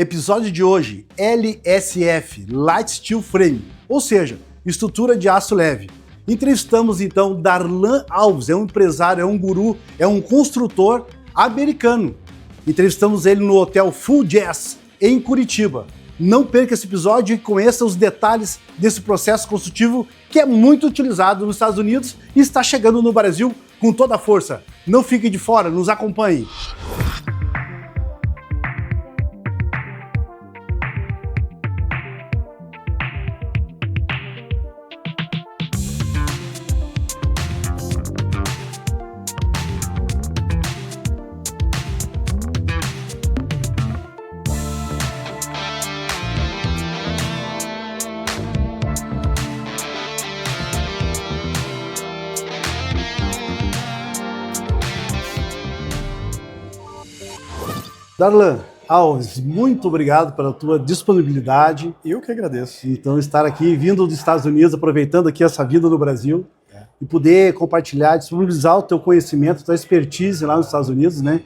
Episódio de hoje, LSF, Light Steel Frame, ou seja, estrutura de aço leve. Entrevistamos então Darlan Alves, é um empresário, é um guru, é um construtor americano. Entrevistamos ele no Hotel Full Jazz, em Curitiba. Não perca esse episódio e conheça os detalhes desse processo construtivo que é muito utilizado nos Estados Unidos e está chegando no Brasil com toda a força. Não fique de fora, nos acompanhe. Darlan Alves, muito obrigado pela tua disponibilidade. Eu que agradeço. Então, estar aqui, vindo dos Estados Unidos, aproveitando aqui essa vida no Brasil, e poder compartilhar, disponibilizar o teu conhecimento, a tua expertise lá nos Estados Unidos, né?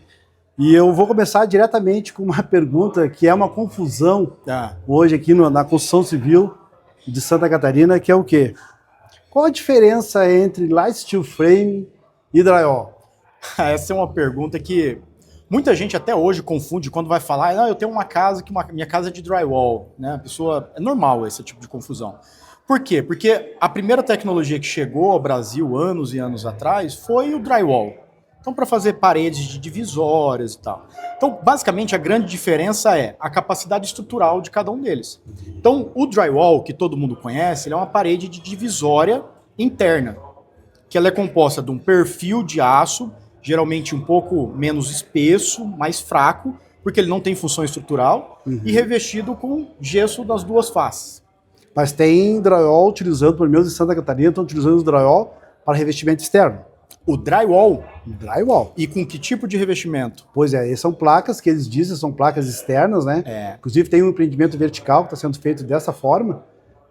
E eu vou começar diretamente com uma pergunta que é uma confusão hoje aqui na construção civil de Santa Catarina, que é o quê? Qual a diferença entre Light Steel Frame e drywall? Essa é uma pergunta que muita gente até hoje confunde quando vai falar, eu tenho uma casa que minha casa é de drywall, né? A pessoa, é normal esse tipo de confusão. Por quê? Porque a primeira tecnologia que chegou ao Brasil anos e anos atrás foi o drywall. Então, para fazer paredes de divisórias e tal. Então, basicamente, a grande diferença é a capacidade estrutural de cada um deles. Então, o drywall, que todo mundo conhece, ele é uma parede de divisória interna, que ela é composta de um perfil de aço, geralmente um pouco menos espesso, mais fraco, porque ele não tem função estrutural, e revestido com gesso das duas faces. Mas tem drywall utilizando, pelo menos em Santa Catarina, estão utilizando o drywall para revestimento externo. O drywall? Drywall. E com que tipo de revestimento? Pois é, são placas que eles dizem, são placas externas, né? Inclusive tem um empreendimento vertical que está sendo feito dessa forma,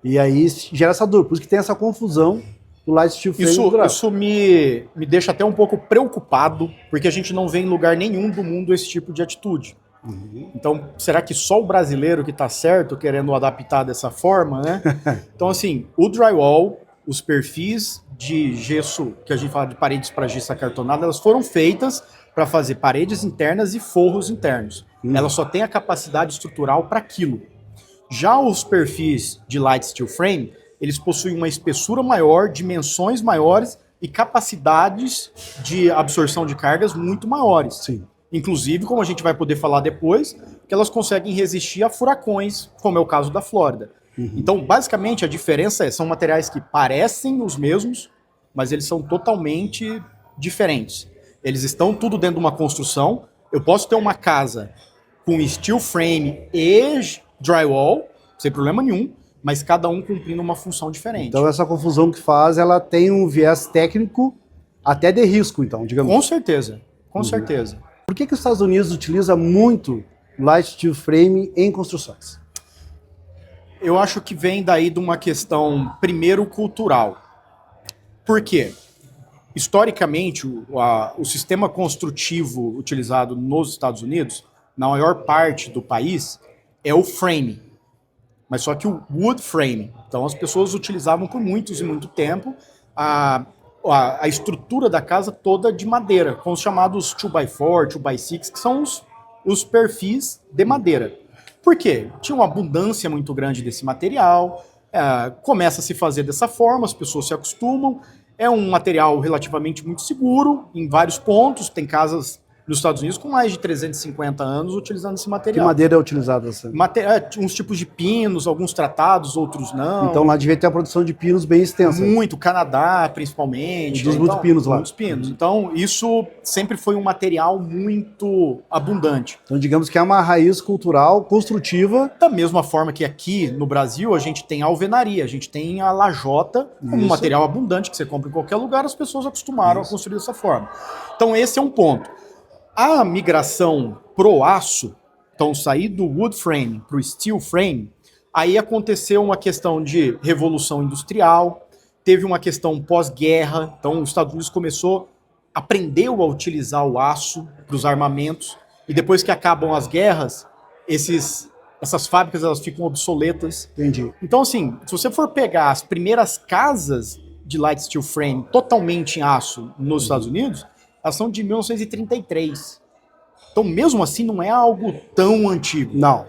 e aí gera essa dúvida, por isso que tem essa confusão do Light Steel Frame. Isso me deixa até um pouco preocupado, porque a gente não vê em lugar nenhum do mundo esse tipo de atitude. Então, será que só o brasileiro que está certo querendo adaptar dessa forma, né? Então, assim, o drywall, os perfis de gesso, que a gente fala de paredes para gesso acartonado, elas foram feitas para fazer paredes internas e forros internos. Ela só tem a capacidade estrutural para aquilo. Já os perfis de Light Steel Frame, eles possuem uma espessura maior, dimensões maiores e capacidades de absorção de cargas muito maiores. Sim. Inclusive, como a gente vai poder falar depois, que elas conseguem resistir a furacões, como é o caso da Flórida. Então, basicamente, a diferença são materiais que parecem os mesmos, mas eles são totalmente diferentes. Eles estão tudo dentro de uma construção. Eu posso ter uma casa com steel frame e drywall, sem problema nenhum, mas cada um cumprindo uma função diferente. Então essa confusão que faz, ela tem um viés técnico até de risco, então, digamos. Com certeza, com certeza. Por que os Estados Unidos utiliza muito Light Steel Frame em construções? Eu acho que vem daí de uma questão, primeiro, cultural. Por quê? Historicamente, o sistema construtivo utilizado nos Estados Unidos, na maior parte do país, é o frame. Mas só que o wood frame. Então as pessoas utilizavam por muito tempo a estrutura da casa toda de madeira, com os chamados 2x4, 2x6, que são os perfis de madeira. Por quê? Tinha uma abundância muito grande desse material, começa a se fazer dessa forma, as pessoas se acostumam, é um material relativamente muito seguro em vários pontos, tem casas nos Estados Unidos com mais de 350 anos utilizando esse material. Que madeira é utilizada? Uns tipos de pinos, alguns tratados, outros não. Então lá devia ter a produção de pinos bem extensa. Muito, Canadá principalmente. Dos muitos pinos lá. Muitos pinos. Então isso sempre foi um material muito abundante. Então digamos que é uma raiz cultural, construtiva. Da mesma forma que aqui no Brasil a gente tem a alvenaria, a gente tem a lajota, como um material abundante que você compra em qualquer lugar, as pessoas acostumaram a construir dessa forma. Então esse é um ponto. A migração pro aço, então sair do wood frame para o steel frame, aí aconteceu uma questão de revolução industrial, teve uma questão pós-guerra, então os Estados Unidos aprendeu a utilizar o aço para os armamentos, e depois que acabam as guerras, esses essas fábricas elas ficam obsoletas. Entendi. Então, assim, se você for pegar as primeiras casas de light steel frame totalmente em aço nos Estados Unidos, elas são de 1933. Então, mesmo assim, não é algo tão antigo. Não.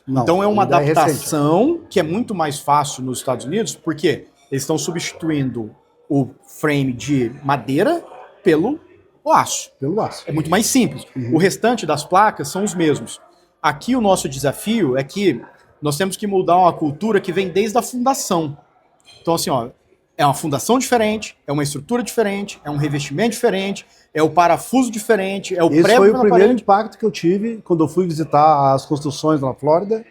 Então, é uma ainda recente. adaptação que é muito mais fácil nos Estados Unidos, porque eles estão substituindo o frame de madeira pelo aço. Pelo aço. É muito mais simples. O restante das placas são os mesmos. Aqui o nosso desafio é que nós temos que mudar uma cultura que vem desde a fundação. Então, assim, ó, é uma fundação diferente, é uma estrutura diferente, é um revestimento diferente, é o parafuso diferente, é o Esse prego foi o na primeiro parede. impacto que eu tive quando eu fui visitar as construções na Flórida.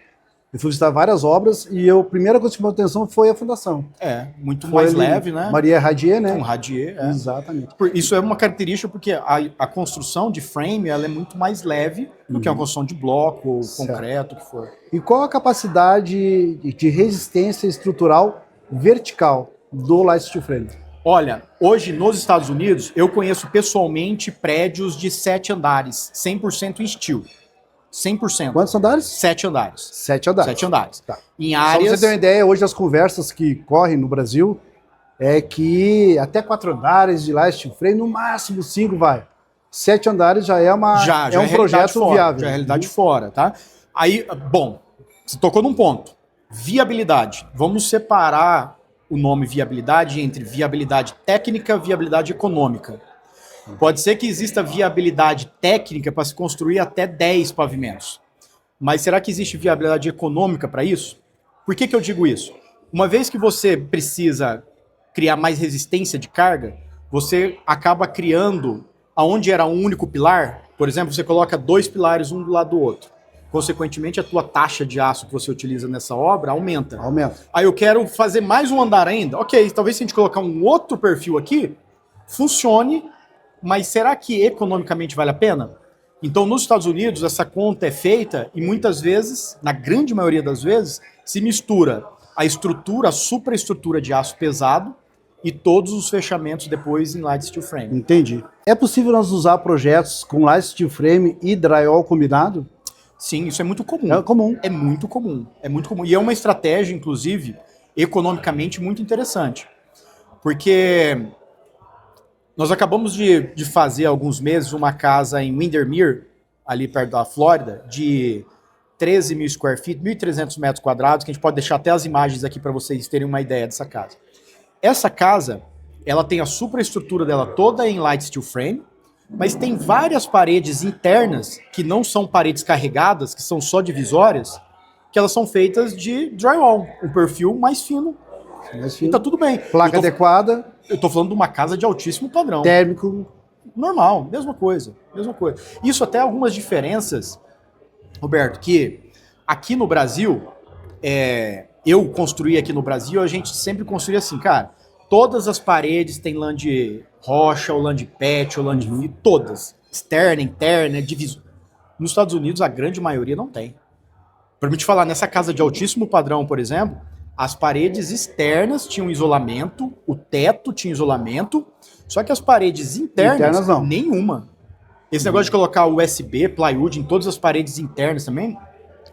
Eu fui visitar várias obras e a primeira coisa que me chamou a atenção foi a fundação. É, muito Foi mais ali, leve, né? Maria Radier, né? Um radier, é. Exatamente. Isso é uma característica porque a construção de frame ela é muito mais leve do que a construção de bloco ou Certo. concreto, o que for. E qual a capacidade de resistência estrutural vertical do light steel frame? Olha, hoje nos Estados Unidos, eu conheço pessoalmente prédios de 7 andares, 100% em steel. 100%. Quantos andares? 7 andares. 7 andares. 7 andares. Tá. Em Só pra áreas... você ter uma ideia, hoje as conversas que correm no Brasil é que até 4 andares de light steel frame, no máximo 5 vai. 7 andares já é uma já é um projeto fora, viável. Já é realidade fora, tá? Aí, bom, você tocou num ponto. Viabilidade. Vamos separar o nome viabilidade entre viabilidade técnica e viabilidade econômica. Pode ser que exista viabilidade técnica para se construir até 10 pavimentos. Mas será que existe viabilidade econômica para isso? Por que eu digo isso? Uma vez que você precisa criar mais resistência de carga, você acaba criando, aonde era um único pilar, por exemplo, você coloca 2 pilares um do lado do outro. Consequentemente, a tua taxa de aço que você utiliza nessa obra aumenta. Aumenta. Aí eu quero fazer mais um andar ainda. Ok, talvez se a gente colocar um outro perfil aqui, funcione, mas será que economicamente vale a pena? Então, nos Estados Unidos, essa conta é feita e muitas vezes, na grande maioria das vezes, se mistura a estrutura, a superestrutura de aço pesado e todos os fechamentos depois em light steel frame. Entendi. É possível nós usar projetos com light steel frame e drywall combinado? Sim, isso é muito comum. É comum. É muito comum. É muito comum. E é uma estratégia, inclusive, economicamente muito interessante. Porque nós acabamos de fazer há alguns meses uma casa em Windermere, ali perto da Flórida, de 13 mil square feet, 1.300 metros quadrados, que a gente pode deixar até as imagens aqui para vocês terem uma ideia dessa casa. Essa casa, ela tem a superestrutura dela toda em light steel frame, mas tem várias paredes internas que não são paredes carregadas, que são só divisórias, que elas são feitas de drywall, um perfil mais fino. E tá tudo bem. Placa adequada. Eu tô falando de uma casa de altíssimo padrão. Térmico. Normal, mesma coisa. Isso até algumas diferenças, Roberto, que aqui no Brasil, eu construí aqui no Brasil, a gente sempre construía assim, cara, todas as paredes têm lã de rocha, ou lã de pet, ou lã de vidro, todas. Externa, interna, divisor. Nos Estados Unidos, a grande maioria não tem. Para me te falar, nessa casa de altíssimo padrão, por exemplo, as paredes externas tinham isolamento, o teto tinha isolamento, só que as paredes internas não. Nenhuma. Esse negócio de colocar USB, plywood em todas as paredes internas também,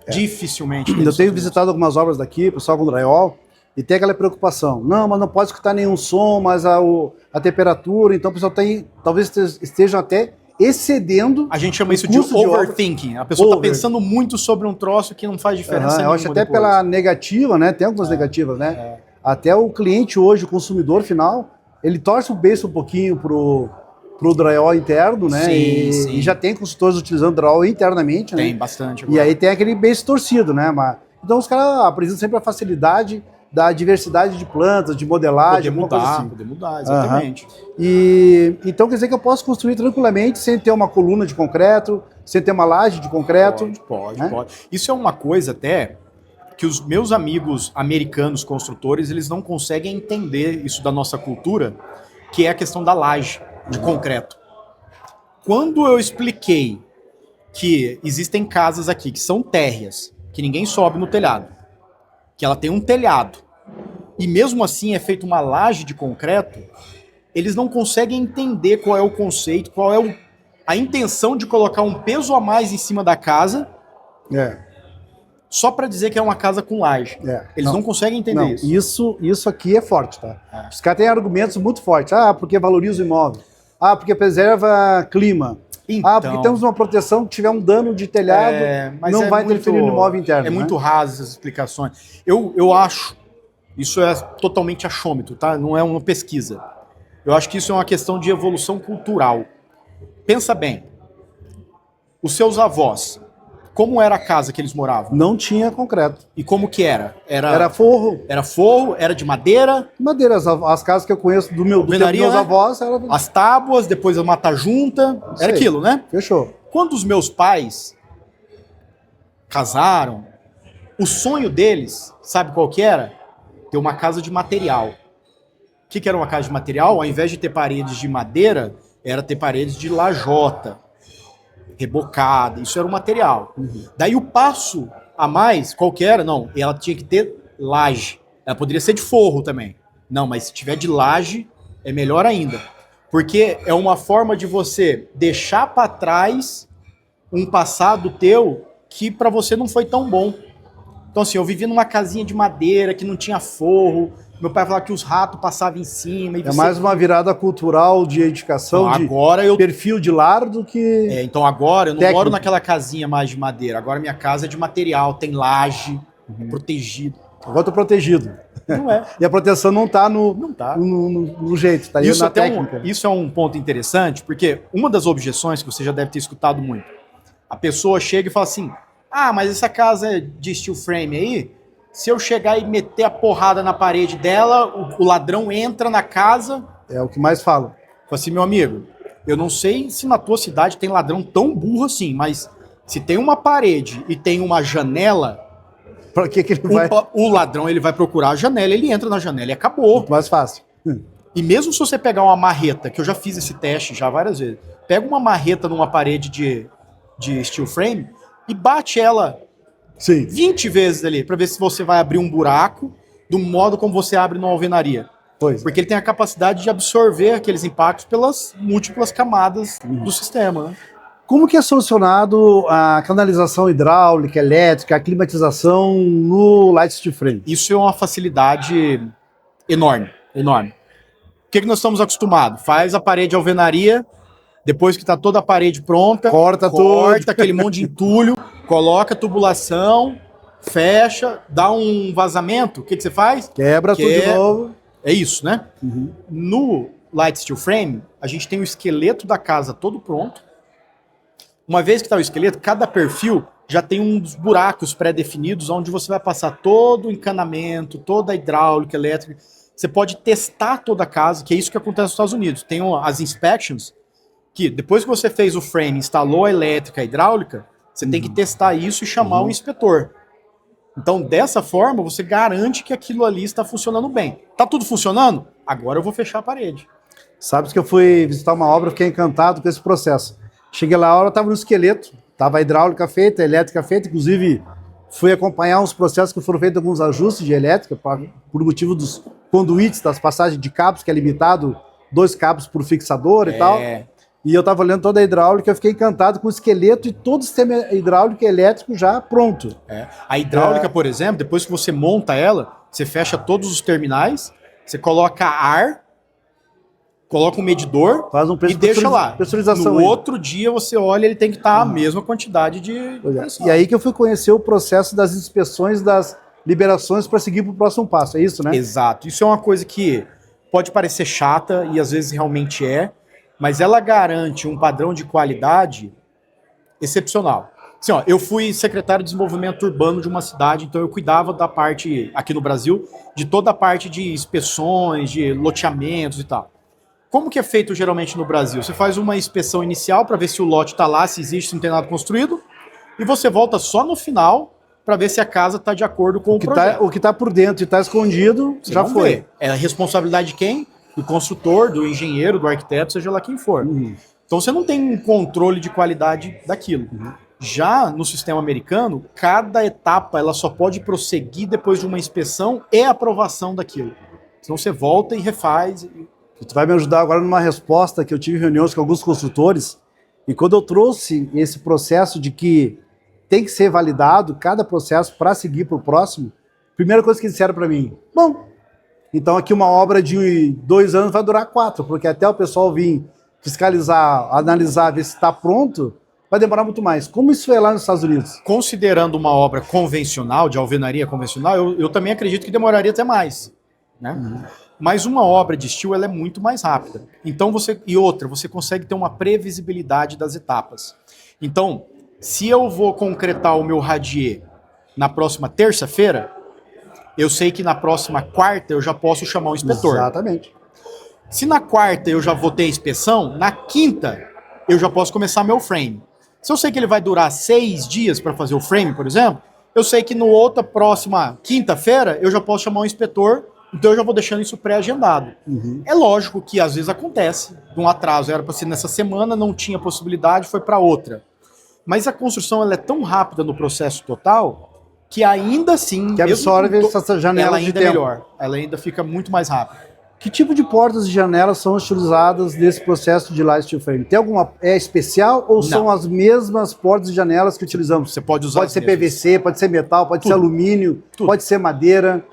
dificilmente. Eu tenho visitado algumas obras daqui, pessoal com drywall, e tem aquela preocupação. Não, mas não pode escutar nenhum som, mas a temperatura, então o pessoal talvez estejam até excedendo. A gente chama isso de overthinking. A pessoa está pensando muito sobre um troço que não faz diferença nenhuma. Eu acho até depois. Pela negativa, né? Tem algumas negativas, né? Até o cliente hoje, o consumidor final, ele torce o beiço um pouquinho pro drywall interno, né? Sim. E já tem consultores utilizando drywall internamente, né? Tem bastante. Agora. E aí tem aquele beiço torcido, né? Então os caras apresentam sempre a facilidade da diversidade de plantas, de modelagem. Poder mudar, exatamente. E então quer dizer que eu posso construir tranquilamente sem ter uma coluna de concreto, sem ter uma laje de concreto? Pode. Isso é uma coisa até que os meus amigos americanos construtores, eles não conseguem entender isso da nossa cultura, que é a questão da laje de concreto. Quando eu expliquei que existem casas aqui que são térreas, que ninguém sobe no telhado, que ela tem um telhado, e mesmo assim é feita uma laje de concreto, eles não conseguem entender qual é o conceito, qual é a intenção de colocar um peso a mais em cima da casa só para dizer que é uma casa com laje. Eles não conseguem entender isso. Isso aqui é forte, tá? Os caras têm argumentos muito fortes. Ah, porque valoriza o imóvel. Ah, porque preserva clima. Então, porque temos uma proteção que tiver um dano de telhado, não vai interferir no imóvel interno. É muito raso essas explicações. Eu acho, isso é totalmente achômetro, tá? Não é uma pesquisa. Eu acho que isso é uma questão de evolução cultural. Pensa bem, os seus avós, como era a casa que eles moravam? Não tinha concreto. E como que era? Era forro. Era forro, era de madeira? Madeira, as casas que eu conheço dos meus avós eram... As tábuas, depois a mata junta, era aquilo, né? Fechou. Quando os meus pais casaram, o sonho deles, sabe qual que era? Ter uma casa de material. O que era uma casa de material? Ao invés de ter paredes de madeira, era ter paredes de lajota, rebocada, isso era o material. Daí o passo a mais, qual que era? Não, ela tinha que ter laje. Ela poderia ser de forro também. Não, mas se tiver de laje, é melhor ainda. Porque é uma forma de você deixar para trás um passado teu que para você não foi tão bom. Então assim, eu vivi numa casinha de madeira que não tinha forro, meu pai falava que os ratos passavam em cima. É mais uma virada cultural de edificação, então, de perfil de lar do que... então agora eu não moro naquela casinha mais de madeira. Agora minha casa é de material, tem laje, protegido. Agora eu tô protegido. Não é. E a proteção não tá no jeito, tá isso na técnica. Isso é um ponto interessante, porque uma das objeções que você já deve ter escutado muito, a pessoa chega e fala assim, mas essa casa de steel frame aí, se eu chegar e meter a porrada na parede dela, o ladrão entra na casa... É o que mais falam. Fala assim, meu amigo, eu não sei se na tua cidade tem ladrão tão burro assim, mas se tem uma parede e tem uma janela... Pra que ele vai... O ladrão ele vai procurar a janela, ele entra na janela e acabou. Muito mais fácil. E mesmo se você pegar uma marreta, que eu já fiz esse teste já várias vezes, pega uma marreta numa parede de steel frame e bate ela... Sim. 20 vezes ali, para ver se você vai abrir um buraco do modo como você abre numa alvenaria. Porque ele tem a capacidade de absorver aqueles impactos pelas múltiplas camadas do sistema. Né? Como que é solucionado a canalização hidráulica, elétrica, a climatização no Light Steel Frame? Isso é uma facilidade enorme, enorme. O que nós estamos acostumados? Faz a parede de alvenaria, depois que está toda a parede pronta, corta aquele monte de entulho, coloca a tubulação, fecha, dá um vazamento, o que você faz? Quebra tudo de novo. É isso, né? No Light Steel Frame, a gente tem o esqueleto da casa todo pronto. Uma vez que está o esqueleto, cada perfil já tem uns buracos pré-definidos onde você vai passar todo o encanamento, toda a hidráulica, elétrica. Você pode testar toda a casa, que é isso que acontece nos Estados Unidos. Tem as inspections, que depois que você fez o frame, instalou a elétrica, a hidráulica, você tem que testar isso e chamar o inspetor. Então, dessa forma, você garante que aquilo ali está funcionando bem. Tá tudo funcionando? Agora eu vou fechar a parede. Sabe que eu fui visitar uma obra, fiquei encantado com esse processo. Cheguei lá, a hora estava no esqueleto, estava a hidráulica feita, a elétrica feita, inclusive fui acompanhar uns processos que foram feitos alguns ajustes de elétrica, por motivo dos conduítes, das passagens de cabos, que é limitado 2 cabos por fixador e tal. E eu estava olhando toda a hidráulica, eu fiquei encantado com o esqueleto e todo o sistema hidráulico e elétrico já pronto. A hidráulica, por exemplo, depois que você monta ela, você fecha todos os terminais, você coloca ar, coloca um medidor e deixa lá. No outro dia você olha, ele tem que estar a mesma quantidade de pressão. E aí que eu fui conhecer o processo das inspeções, das liberações para seguir para o próximo passo, é isso, né? Exato. Isso é uma coisa que pode parecer chata e às vezes realmente é, mas ela garante um padrão de qualidade excepcional. Assim, eu fui secretário de desenvolvimento urbano de uma cidade, então eu cuidava da parte, aqui no Brasil, de toda a parte de inspeções, de loteamentos e tal. Como que é feito geralmente no Brasil? Você faz uma inspeção inicial para ver se o lote está lá, se existe, se não tem nada construído, e você volta só no final para ver se a casa está de acordo com o projeto. O que está por dentro e está escondido, já foi. É a responsabilidade de quem? Do construtor, do engenheiro, do arquiteto, seja lá quem for. Então você não tem um controle de qualidade daquilo. Já no sistema americano, cada etapa ela só pode prosseguir depois de uma inspeção e aprovação daquilo. Senão você volta e refaz. Tu vai me ajudar agora numa resposta que eu tive em reuniões com alguns construtores, e quando eu trouxe esse processo de que tem que ser validado cada processo para seguir para o próximo, primeira coisa que disseram para mim, bom, então aqui uma obra de 2 anos vai durar 4, porque até o pessoal vir fiscalizar, analisar, ver se está pronto, vai demorar muito mais. Como isso é lá nos Estados Unidos? Considerando uma obra convencional, de alvenaria convencional, eu também acredito que demoraria até mais, né? Mas uma obra de steel, ela é muito mais rápida. Então você consegue ter uma previsibilidade das etapas. Então, se eu vou concretar o meu radier na próxima terça-feira, eu sei que na próxima quarta eu já posso chamar o inspetor. Exatamente. Se na quarta eu já vou ter a inspeção, na quinta eu já posso começar meu frame. Se eu sei que ele vai durar 6 dias para fazer o frame, por exemplo, eu sei que no outra próxima quinta-feira eu já posso chamar o inspetor, então eu já vou deixando isso pré-agendado. É lógico que às vezes acontece um atraso, era para ser nessa semana, não tinha possibilidade, foi para outra. Mas a construção ela é tão rápida no processo total que ainda assim, que absorve essa janela ela ainda de é tempo. melhor, ela ainda fica muito mais rápida. Que tipo de portas e janelas são utilizadas nesse processo de light steel frame? Tem alguma especial ou são as mesmas portas e janelas que utilizamos? Você pode usar. Pode ser PVC, pode ser metal, pode ser alumínio, pode ser madeira.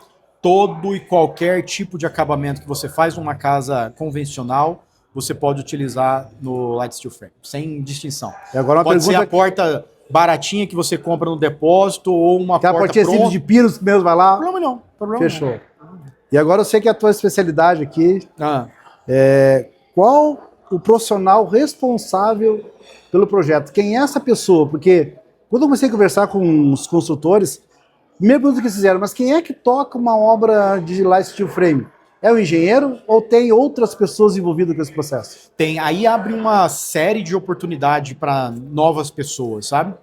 Todo e qualquer tipo de acabamento que você faz numa casa convencional, você pode utilizar no light steel frame, sem distinção. E agora uma pode pergunta ser a porta baratinha que você compra no depósito ou uma porta portinha pronta. De pinos que mesmo vai lá. Problema não. Fechou. Não. E agora eu sei que a tua especialidade aqui qual o profissional responsável pelo projeto? Quem é essa pessoa? Porque quando eu comecei a conversar com os construtores, primeira pergunta que eles fizeram, mas quem é que toca uma obra de light steel frame? É o engenheiro ou tem outras pessoas envolvidas com esse processo? Tem. Aí abre uma série de oportunidade para novas pessoas, sabe?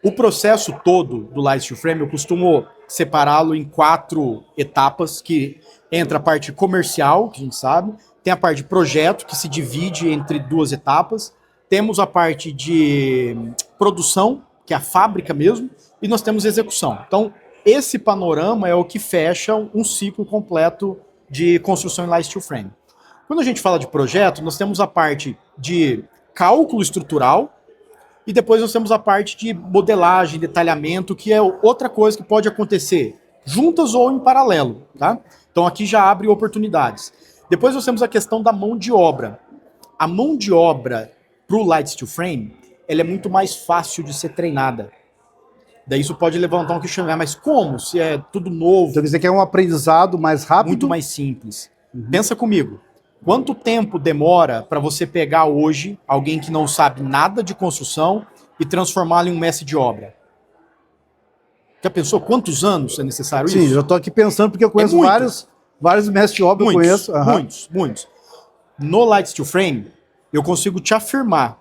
O processo todo do light steel frame, eu costumo separá-lo em 4 etapas, que entra a parte comercial, que a gente sabe, tem a parte de projeto, que se divide entre 2 etapas, temos a parte de produção, que é a fábrica mesmo, e nós temos execução. Então, esse panorama é o que fecha um ciclo completo de construção em light steel frame. Quando a gente fala de projeto, nós temos a parte de cálculo estrutural, e depois nós temos a parte de modelagem, detalhamento, que é outra coisa que pode acontecer juntas ou em paralelo, tá? Então aqui já abre oportunidades. Depois nós temos a questão da mão de obra. A mão de obra para o light steel frame, ela é muito mais fácil de ser treinada. Daí isso pode levantar um questionamento, mas como? Se é tudo novo. Então quer dizer que é um aprendizado mais rápido? Muito mais simples. Pensa comigo. Quanto tempo demora para você pegar hoje alguém que não sabe nada de construção e transformá-lo em um mestre de obra? Já pensou quantos anos é necessário isso? Sim, eu estou aqui pensando porque eu conheço vários mestres de obra. Muitos. No light steel frame, eu consigo te afirmar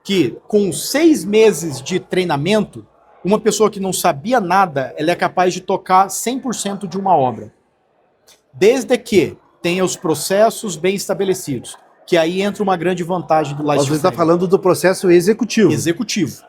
que com 6 meses de treinamento, uma pessoa que não sabia nada, ela é capaz de tocar 100% de uma obra. Desde que tenha os processos bem estabelecidos, que aí entra uma grande vantagem do light steel frame. Você está falando do processo executivo. Executivo.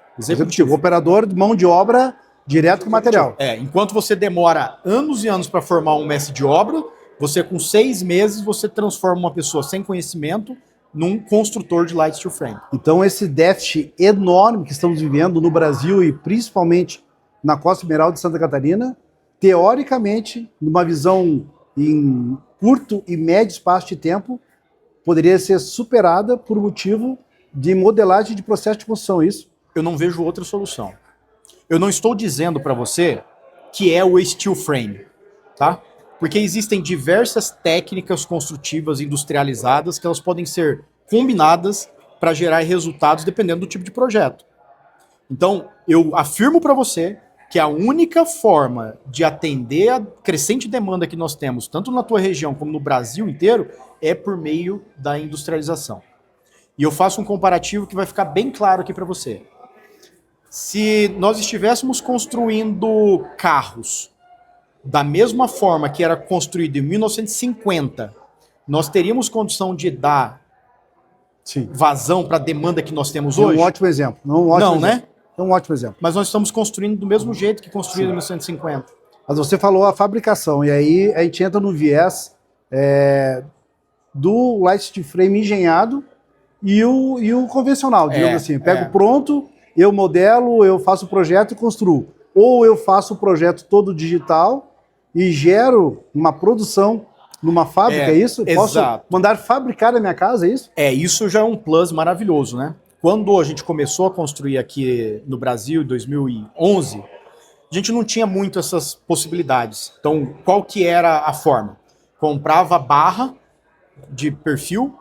Operador de mão de obra direto com o material. Enquanto você demora anos e anos para formar um mestre de obra, você com 6 meses você transforma uma pessoa sem conhecimento num construtor de light steel frame. Então esse déficit enorme que estamos vivendo no Brasil e principalmente na Costa Esmeralda de Santa Catarina, teoricamente, numa visão em curto e médio espaço de tempo, poderia ser superada por motivo de modelagem de processo de construção, isso? Eu não vejo outra solução. Eu não estou dizendo para você que é o steel frame, tá? Porque existem diversas técnicas construtivas industrializadas que elas podem ser combinadas para gerar resultados dependendo do tipo de projeto. Então, eu afirmo para você que a única forma de atender a crescente demanda que nós temos, tanto na tua região como no Brasil inteiro, é por meio da industrialização. E eu faço um comparativo que vai ficar bem claro aqui para você. Se nós estivéssemos construindo carros da mesma forma que era construído em 1950, nós teríamos condição de dar vazão para a demanda que nós temos hoje? Um ótimo exemplo. Né? É um ótimo exemplo. Mas nós estamos construindo do mesmo jeito que construído em 1950. Mas você falou a fabricação, e aí a gente entra no viés do light steel frame engenhado e o convencional, digamos assim. Pega o pronto eu modelo, eu faço o projeto e construo. Ou eu faço o projeto todo digital e gero uma produção numa fábrica, é isso? Posso mandar fabricar na minha casa, é isso? Isso já é um plus maravilhoso, né? Quando a gente começou a construir aqui no Brasil, em 2011, a gente não tinha muito essas possibilidades. Então, qual que era a forma? Comprava barra de perfil.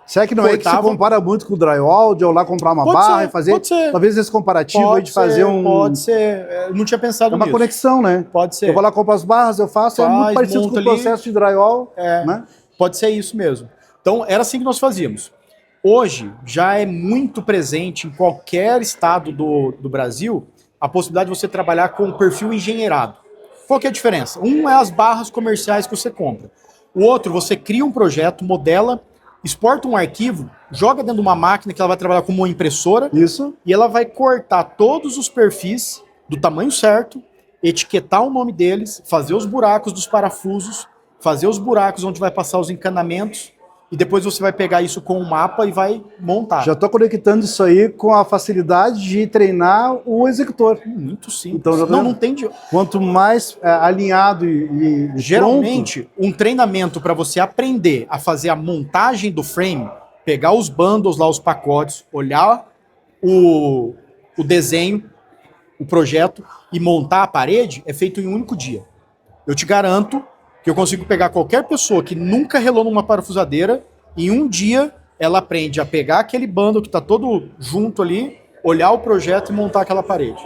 Será que não é que se compara muito com o drywall, de eu lá comprar uma barra e fazer? Talvez esse comparativo aí de fazer um... Pode ser, eu não tinha pensado nisso. É uma conexão, né? Pode ser. Eu vou lá, compro as barras, eu faço, é muito parecido com o processo de drywall. Né? Pode ser isso mesmo. Então, era assim que nós fazíamos. Hoje, já é muito presente em qualquer estado do Brasil a possibilidade de você trabalhar com perfil engenheirado. Qual que é a diferença? Um é as barras comerciais que você compra. O outro, você cria um projeto, modela, exporta um arquivo, joga dentro de uma máquina que ela vai trabalhar como uma impressora. Isso. E ela vai cortar todos os perfis do tamanho certo, etiquetar o nome deles, fazer os buracos dos parafusos, fazer os buracos onde vai passar os encanamentos, e depois você vai pegar isso com um mapa e vai montar. Já estou conectando isso aí com a facilidade de treinar o executor. Muito simples. Então, não tem... Quanto mais alinhado e geralmente, pronto, um treinamento para você aprender a fazer a montagem do frame, pegar os bundles lá, os pacotes, olhar o desenho, o projeto e montar a parede, é feito em um único dia. Eu te garanto que eu consigo pegar qualquer pessoa que nunca relou numa parafusadeira, em um dia ela aprende a pegar aquele bundle que está todo junto ali, olhar o projeto e montar aquela parede.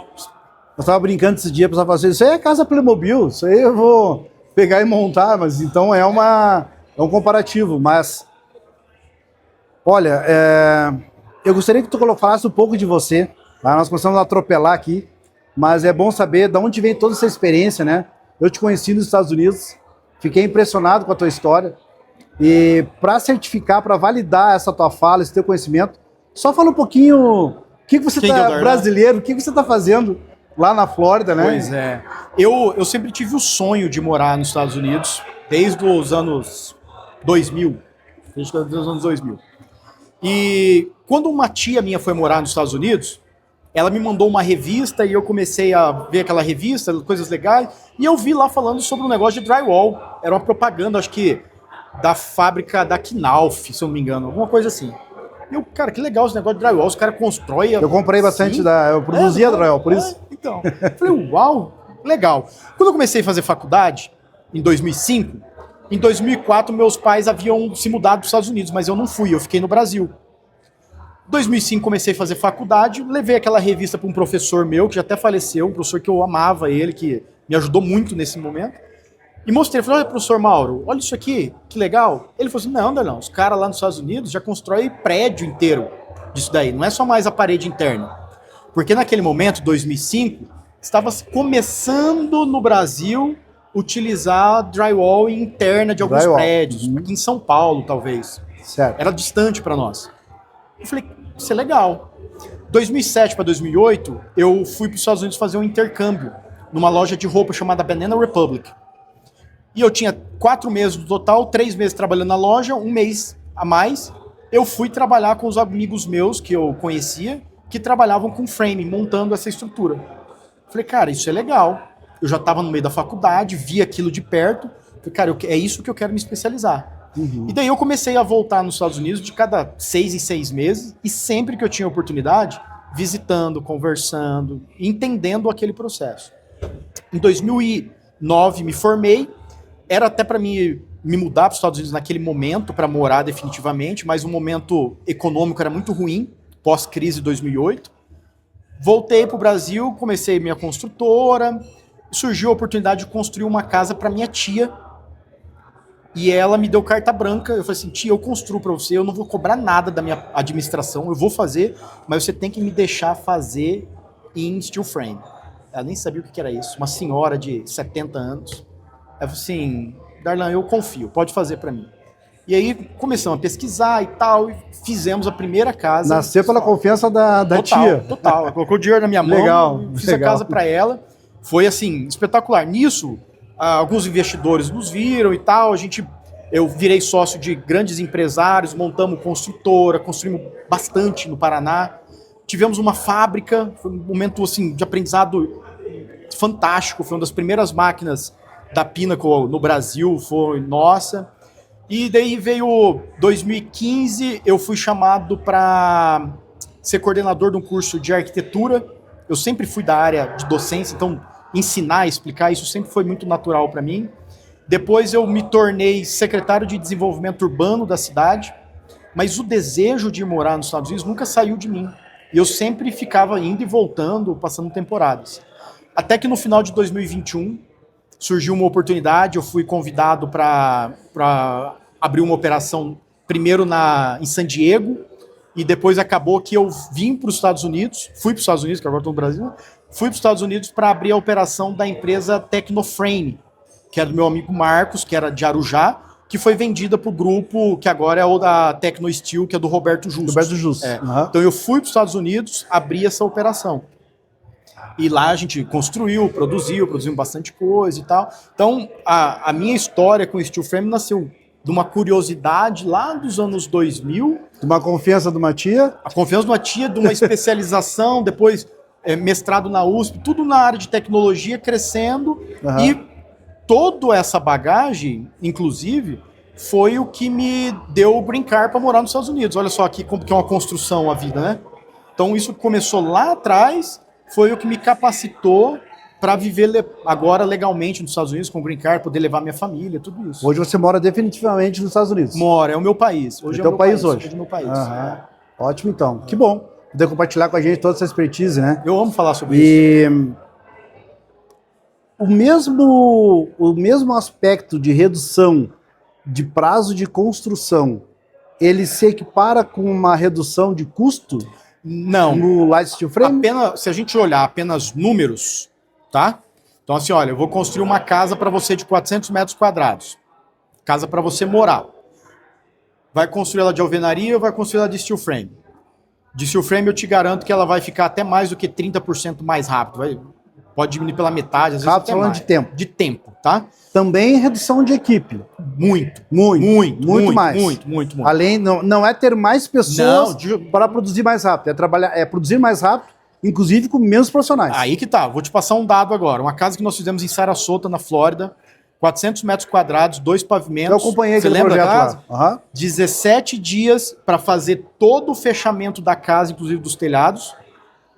Eu estava brincando esse dia, a pessoa falou assim, isso aí é casa Playmobil, isso aí eu vou pegar e montar, mas então é um comparativo, mas... Olha, eu gostaria que tu falasse um pouco de você, tá? Nós começamos a atropelar aqui, mas é bom saber de onde vem toda essa experiência, né? Eu te conheci nos Estados Unidos, fiquei impressionado com a tua história, e para certificar, para validar essa tua fala, esse teu conhecimento, só fala um pouquinho, o que você está brasileiro, o que você está fazendo lá na Flórida, né? Pois é, eu sempre tive o sonho de morar nos Estados Unidos, desde os anos 2000, E quando uma tia minha foi morar nos Estados Unidos, ela me mandou uma revista e eu comecei a ver aquela revista, coisas legais, e eu vi lá falando sobre um negócio de drywall. Era uma propaganda, acho que, da fábrica da Knauf, se eu não me engano, alguma coisa assim. E eu, cara, que legal esse negócio de drywall, os caras constroem... Eu comprei bastante, eu produzia drywall, por isso. Então, eu falei, uau, legal. Quando eu comecei a fazer faculdade, em 2005, em 2004 meus pais haviam se mudado para os Estados Unidos, mas eu não fui, eu fiquei no Brasil. Em 2005 comecei a fazer faculdade, levei aquela revista para um professor meu, que já até faleceu, um professor que eu amava ele, que me ajudou muito nesse momento, e mostrei, falei, olha, professor Mauro, olha isso aqui, que legal. Ele falou assim, não, os caras lá nos Estados Unidos já constroem prédio inteiro disso daí, não é só mais a parede interna. Porque naquele momento, 2005, estava começando no Brasil utilizar drywall interna de alguns prédios, aqui em São Paulo, talvez. Certo. Era distante para nós. Eu falei, isso é legal. 2007 para 2008, eu fui para os Estados Unidos fazer um intercâmbio numa loja de roupa chamada Banana Republic. E eu tinha 4 meses no total, 3 meses trabalhando na loja, 1 mês a mais. Eu fui trabalhar com os amigos meus que eu conhecia, que trabalhavam com frame, montando essa estrutura. Falei, cara, isso é legal. Eu já estava no meio da faculdade, vi aquilo de perto. Falei, cara, é isso que eu quero me especializar. E daí eu comecei a voltar nos Estados Unidos de cada 6 em 6 meses, e sempre que eu tinha oportunidade, visitando, conversando, entendendo aquele processo. Em 2009 me formei, era até para mim me mudar para os Estados Unidos naquele momento, para morar definitivamente, mas o momento econômico era muito ruim, pós-crise de 2008. Voltei para o Brasil, comecei minha construtora, surgiu a oportunidade de construir uma casa para minha tia, e ela me deu carta branca. Eu falei assim, tia, eu construo para você, eu não vou cobrar nada da minha administração, eu vou fazer, mas você tem que me deixar fazer em steel frame. Ela nem sabia o que era isso, uma senhora de 70 anos. Ela falou assim, Darlan, eu confio, pode fazer para mim. E aí começamos a pesquisar e tal, e fizemos a primeira casa. Nasceu pela confiança da tia. Total, ela colocou o dinheiro na minha mão, legal, fiz a casa para ela. Foi assim, espetacular. Nisso, alguns investidores nos viram e tal, eu virei sócio de grandes empresários, montamos construtora, construímos bastante no Paraná. tivemos uma fábrica, foi um momento assim, de aprendizado fantástico, foi uma das primeiras máquinas da Pinnacle no Brasil, foi nossa. E daí veio 2015, eu fui chamado para ser coordenador de um curso de arquitetura. Eu sempre fui da área de docência, então ensinar, explicar, isso sempre foi muito natural para mim. Depois eu me tornei secretário de desenvolvimento urbano da cidade, mas o desejo de morar nos Estados Unidos nunca saiu de mim. E eu sempre ficava indo e voltando, passando temporadas. Até que no final de 2021 surgiu uma oportunidade, eu fui convidado para abrir uma operação primeiro em San Diego, e depois acabou que eu vim para os Estados Unidos, fui para os Estados Unidos, que agora estou no Brasil, fui para os Estados Unidos para abrir a operação da empresa Tecnoframe, que era do meu amigo Marcos, que era de Arujá, que foi vendida para o grupo, que agora é o da Tecnosteel, que é do Roberto Justo. Roberto Justo. Então eu fui para os Estados Unidos, abri essa operação. E lá a gente produzimos bastante coisa e tal. Então a minha história com o Steel Frame nasceu de uma curiosidade lá dos anos 2000. De uma confiança de uma tia. A confiança de uma tia, de uma especialização, depois mestrado na USP, tudo na área de tecnologia, crescendo. E toda essa bagagem, inclusive, foi o que me deu o green card para morar nos Estados Unidos. Olha só aqui como que é uma construção a vida, né? Então isso começou lá atrás, foi o que me capacitou para viver agora legalmente nos Estados Unidos, com o green card, poder levar minha família, tudo isso. Hoje você mora definitivamente nos Estados Unidos? Mora, é o meu país. Hoje é o meu país. Hoje é o meu país. Ótimo, então. Que bom poder compartilhar com a gente toda essa expertise, né? Eu amo falar sobre isso. O mesmo aspecto de redução de prazo de construção, ele se equipara com uma redução de custo? Não. No Light Steel Frame? Se a gente olhar apenas números, tá? Então assim, olha, eu vou construir uma casa para você de 400 metros quadrados. Casa para você morar. Vai construir ela de alvenaria ou vai construir ela de steel frame? De steel frame eu te garanto que ela vai ficar até mais do que 30% mais rápido. Pode diminuir pela metade, às vezes até mais. De tempo. De tempo, tá? Também redução de equipe. Muito mais. Muito. Além, não é ter mais pessoas para produzir mais rápido, é produzir mais rápido, inclusive com menos profissionais. Aí que tá, vou te passar um dado agora. Uma casa que nós fizemos em Sarasota, na Flórida, 400 metros quadrados, 2 pavimentos. Eu acompanhei aquele projeto lá. 17 dias para fazer todo o fechamento da casa, inclusive dos telhados.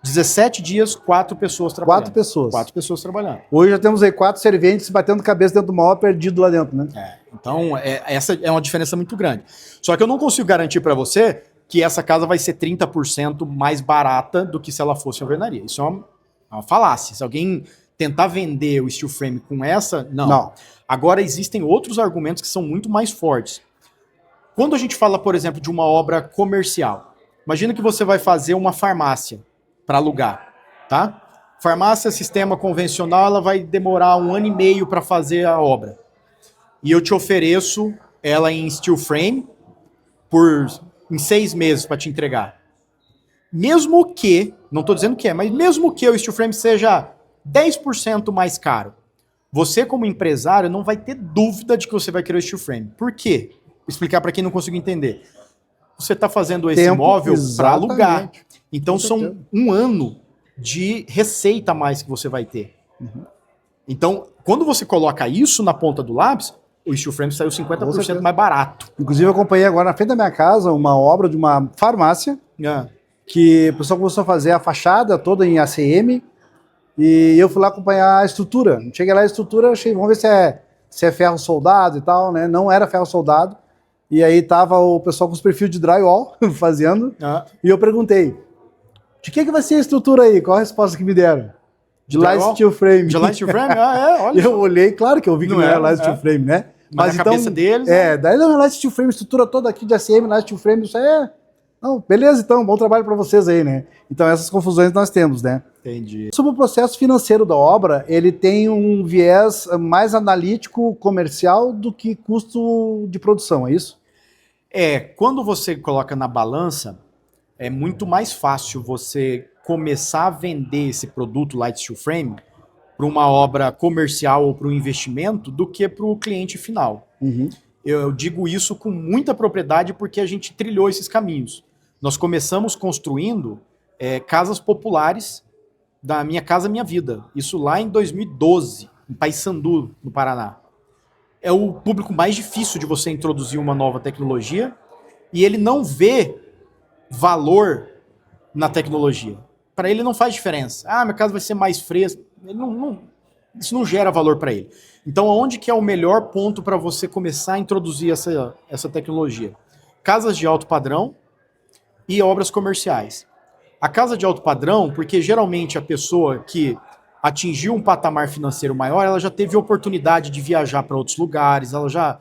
17 dias, 4 pessoas trabalhando. 4 pessoas trabalhando. Hoje já temos aí 4 serventes batendo cabeça dentro do maior perdido lá dentro, né? Então, essa é uma diferença muito grande. Só que eu não consigo garantir para você que essa casa vai ser 30% mais barata do que se ela fosse alvenaria. Isso é uma falácia. Se alguém tentar vender o steel frame com essa, não. Agora, existem outros argumentos que são muito mais fortes. Quando a gente fala, por exemplo, de uma obra comercial, imagina que você vai fazer uma farmácia para alugar, tá? Farmácia, sistema convencional, ela vai demorar 1 ano e meio para fazer a obra. E eu te ofereço ela em steel frame em 6 meses para te entregar. Mesmo que, não estou dizendo que mas mesmo que o steel frame seja 10% mais caro, você como empresário não vai ter dúvida de que você vai querer o steel frame. Por quê? Vou explicar para quem não conseguiu entender. Você está fazendo esse imóvel para alugar. Então são 1 ano de receita a mais que você vai ter. Então, quando você coloca isso na ponta do lápis, o steel frame saiu 50% mais barato. Inclusive, eu acompanhei agora na frente da minha casa uma obra de uma farmácia que o pessoal começou a fazer a fachada toda em ACM e eu fui lá acompanhar a estrutura. Cheguei lá, a estrutura, achei, vamos ver se é ferro soldado e tal, né? Não era ferro soldado. E aí tava o pessoal com os perfis de drywall fazendo. E eu perguntei, de que vai ser a estrutura aí? Qual a resposta que me deram? De Light Steel Frame. De Light Steel Frame? Olha. Eu olhei, claro que eu vi que não era Light Steel Frame, né? Mas na então, cabeça deles... daí não é Light Steel Frame, estrutura toda aqui de ACM, Light Steel Frame, isso aí é... Não, beleza então, bom trabalho para vocês aí, né? Então essas confusões nós temos, né? Entendi. Sobre o processo financeiro da obra, ele tem um viés mais analítico, comercial, do que custo de produção, é isso? Quando você coloca na balança, é muito mais fácil você começar a vender esse produto Light Steel Frame para uma obra comercial ou para um investimento do que para o cliente final. Eu digo isso com muita propriedade porque a gente trilhou esses caminhos. Nós começamos construindo casas populares da Minha Casa Minha Vida. Isso lá em 2012, em Paissandu, no Paraná. É o público mais difícil de você introduzir uma nova tecnologia e ele não vê valor na tecnologia. Para ele não faz diferença. Minha casa vai ser mais fresca. Isso não gera valor para ele. Então, onde que é o melhor ponto para você começar a introduzir essa tecnologia? Casas de alto padrão e obras comerciais. A casa de alto padrão, porque geralmente a pessoa que atingiu um patamar financeiro maior, ela já teve oportunidade de viajar para outros lugares, ela já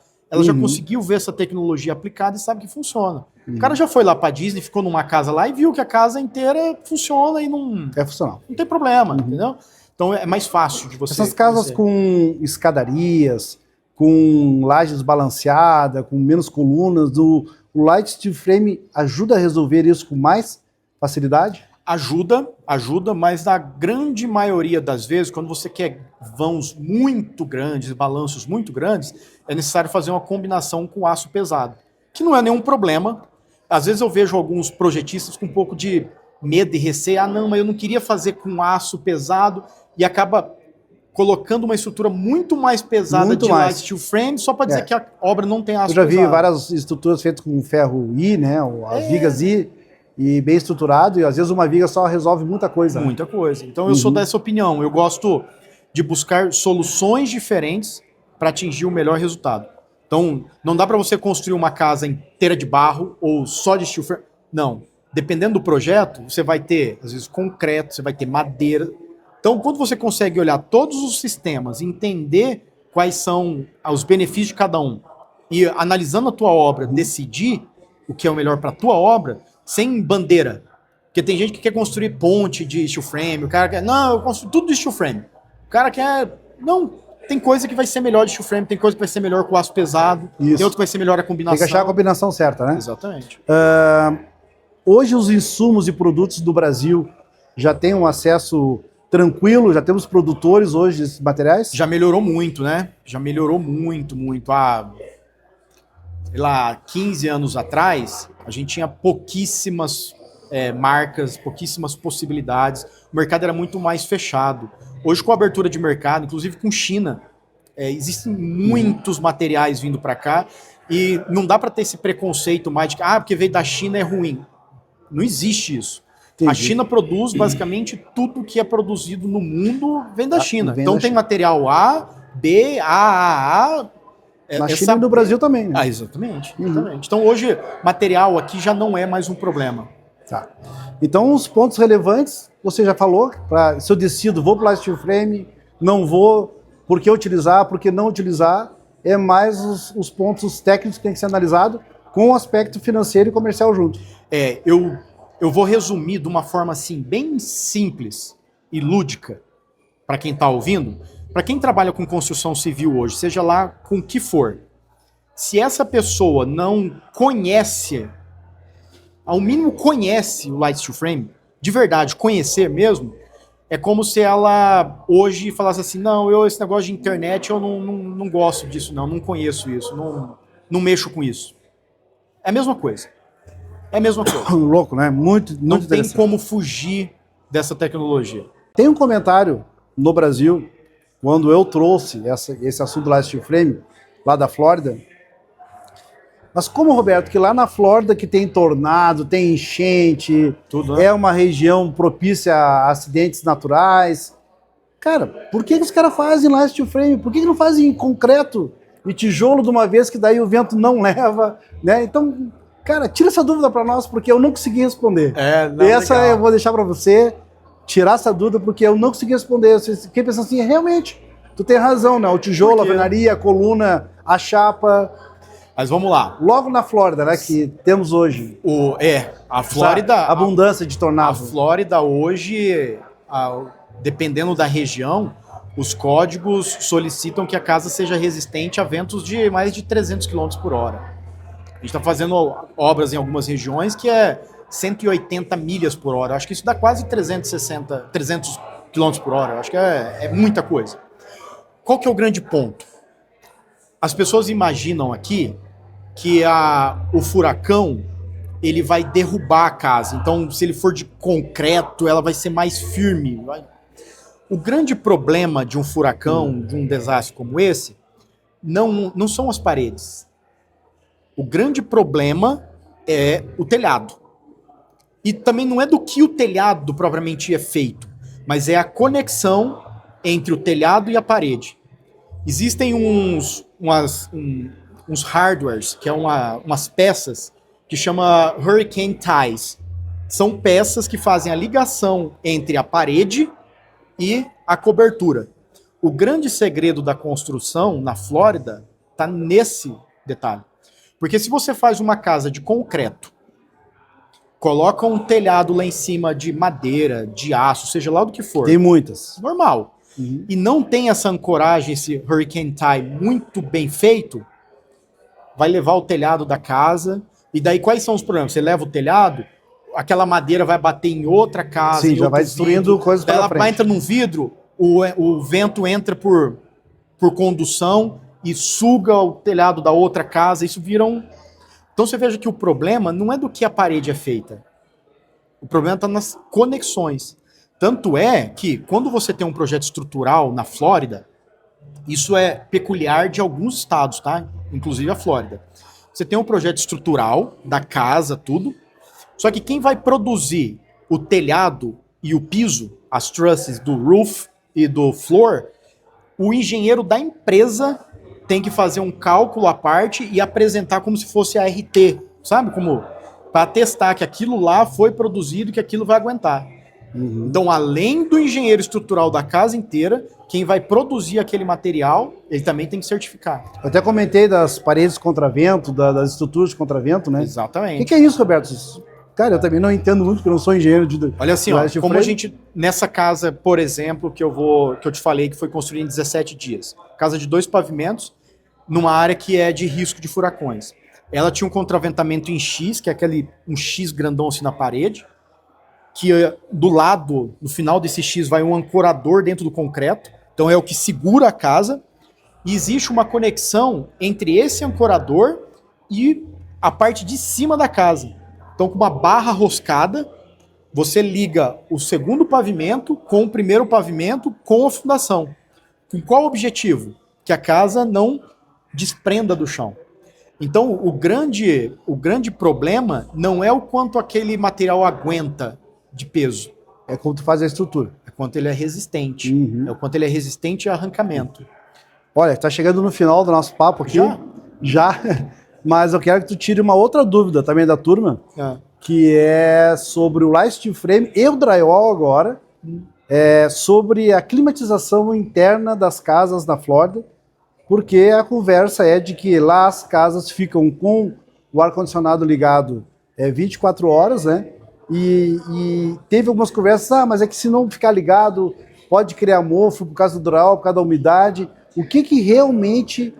conseguiu ver essa tecnologia aplicada e sabe que funciona. O cara já foi lá para Disney, ficou numa casa lá e viu que a casa inteira funciona e não... É funcional. Não tem problema, entendeu? Então é mais fácil de você... Essas casas com escadarias, com lajes balanceadas, com menos colunas, o Light Steel Frame ajuda a resolver isso com mais facilidade? Ajuda, mas na grande maioria das vezes, quando você quer vãos muito grandes, balanços muito grandes, é necessário fazer uma combinação com aço pesado, que não é nenhum problema. Às vezes eu vejo alguns projetistas com um pouco de medo e receio. Não, mas eu não queria fazer com aço pesado, e acaba colocando uma estrutura muito mais pesada de light steel frame só para dizer que a obra não tem aço pesado. Eu já vi várias estruturas feitas com ferro I, né, as vigas I, e bem estruturado, e às vezes uma viga só resolve muita coisa. Muita coisa. Então eu sou dessa opinião. Eu gosto de buscar soluções diferentes para atingir o melhor resultado. Então não dá para você construir uma casa inteira de barro ou só de steel frame. Não. Dependendo do projeto, você vai ter, às vezes, concreto, você vai ter madeira. Então, quando você consegue olhar todos os sistemas, entender quais são os benefícios de cada um, e analisando a tua obra, decidir o que é o melhor para a tua obra, sem bandeira. Porque tem gente que quer construir ponte de steel frame, o cara quer... Não, eu construo tudo de steel frame. O cara quer... Não, tem coisa que vai ser melhor de steel frame, tem coisa que vai ser melhor com aço pesado, tem outra que vai ser melhor a combinação. Tem que achar a combinação certa, né? Exatamente. Hoje os insumos e produtos do Brasil já têm um acesso tranquilo? Já temos produtores hoje desses materiais? Já melhorou muito, né? Já melhorou muito, muito. Sei lá, 15 anos atrás, a gente tinha pouquíssimas marcas, pouquíssimas possibilidades. O mercado era muito mais fechado. Hoje, com a abertura de mercado, inclusive com China, existem muitos materiais vindo para cá e não dá para ter esse preconceito mais de que porque veio da China é ruim. Não existe isso. Entendi. A China produz basicamente tudo que é produzido no mundo vem da China. Então tem material A, B, A. Na China e no Brasil também, né? Exatamente. Então hoje material aqui já não é mais um problema. Tá. Então os pontos relevantes, você já falou, se eu decido, vou para o steel frame, não vou, por que utilizar, por que não utilizar, é mais os pontos técnicos que tem que ser analisado com o aspecto financeiro e comercial junto. Eu vou resumir de uma forma assim, bem simples e lúdica para quem está ouvindo. Para quem trabalha com construção civil hoje, seja lá com o que for, se essa pessoa não conhece, ao mínimo conhece o light steel frame, de verdade, conhecer mesmo, é como se ela hoje falasse assim, não, esse negócio de internet eu não gosto disso, não conheço isso, não mexo com isso. É a mesma coisa. É a mesma coisa. Louco, né? Muito não tem como fugir dessa tecnologia. Tem um comentário no Brasil, quando eu trouxe esse assunto do light steel frame, lá da Flórida. Mas como, Roberto, que lá na Flórida que tem tornado, tem enchente, tudo, né? É uma região propícia a acidentes naturais. Cara, por que os caras fazem light steel frame? Por que não fazem concreto e tijolo de uma vez que daí o vento não leva, né? Então... Cara, tira essa dúvida para nós, porque eu não consegui responder. Essa legal. Eu vou deixar para você tirar essa dúvida, porque eu não consegui responder. Eu fiquei pensando assim, realmente, tu tem razão, né? O tijolo, a alvenaria, a coluna, a chapa. Mas vamos lá. Logo na Flórida, né, que temos hoje. A Flórida... Essa abundância de tornado. A Flórida hoje, dependendo da região, os códigos solicitam que a casa seja resistente a ventos de mais de 300 km por hora. A gente está fazendo obras em algumas regiões que é 180 milhas por hora. Acho que isso dá quase 300 km por hora. Acho que é muita coisa. Qual que é o grande ponto? As pessoas imaginam aqui que o furacão ele vai derrubar a casa. Então, se ele for de concreto, ela vai ser mais firme. O grande problema de um furacão, de um desastre como esse, não são as paredes. O grande problema é o telhado. E também não é do que o telhado propriamente é feito, mas é a conexão entre o telhado e a parede. Existem uns hardwares, que é umas peças, que chama Hurricane Ties. São peças que fazem a ligação entre a parede e a cobertura. O grande segredo da construção na Flórida está nesse detalhe. Porque se você faz uma casa de concreto, coloca um telhado lá em cima de madeira, de aço, seja lá do que for. Tem muitas. Normal. E não tem essa ancoragem, esse Hurricane Tie muito bem feito, vai levar o telhado da casa. E daí quais são os problemas? Você leva o telhado, aquela madeira vai bater em outra casa. Sim, já vai destruindo coisas pela frente. Ela entra num vidro, o vento entra por condução e suga o telhado da outra casa. Isso vira um... Então você veja que o problema não é do que a parede é feita. O problema está nas conexões. Tanto é que quando você tem um projeto estrutural na Flórida, isso é peculiar de alguns estados, tá? Inclusive a Flórida. Você tem um projeto estrutural da casa, tudo. Só que quem vai produzir o telhado e o piso, as trusses do roof e do floor, o engenheiro da empresa tem que fazer um cálculo à parte e apresentar como se fosse a RT, sabe? Como para testar que aquilo lá foi produzido e que aquilo vai aguentar. Então, além do engenheiro estrutural da casa inteira, quem vai produzir aquele material, ele também tem que certificar. Eu até comentei das paredes contra vento, das estruturas contra vento, né? Exatamente. O que é isso, Roberto? Cara, eu também não entendo muito, porque eu não sou engenheiro de... Olha assim, ó, como a gente, nessa casa, por exemplo, que eu te falei que foi construída em 17 dias, casa de 2 pavimentos, numa área que é de risco de furacões. Ela tinha um contraventamento em X, que é um X grandão assim na parede, que do lado, no final desse X, vai um ancorador dentro do concreto, então é o que segura a casa, e existe uma conexão entre esse ancorador e a parte de cima da casa. Então, com uma barra roscada, você liga o segundo pavimento com o primeiro pavimento com a fundação. Com qual objetivo? Que a casa não desprenda do chão. Então, o grande problema não é o quanto aquele material aguenta de peso. É como tu faz a estrutura. É quanto ele é resistente. É o quanto ele é resistente a arrancamento. Olha, tá chegando no final do nosso papo aqui. Já. Mas eu quero que tu tire uma outra dúvida também da turma, que é sobre o light steel frame e o drywall agora, sobre a climatização interna das casas na Flórida, porque a conversa é de que lá as casas ficam com o ar-condicionado ligado 24 horas, né? E teve algumas conversas, mas é que se não ficar ligado, pode criar mofo por causa do drywall, por causa da umidade. O que realmente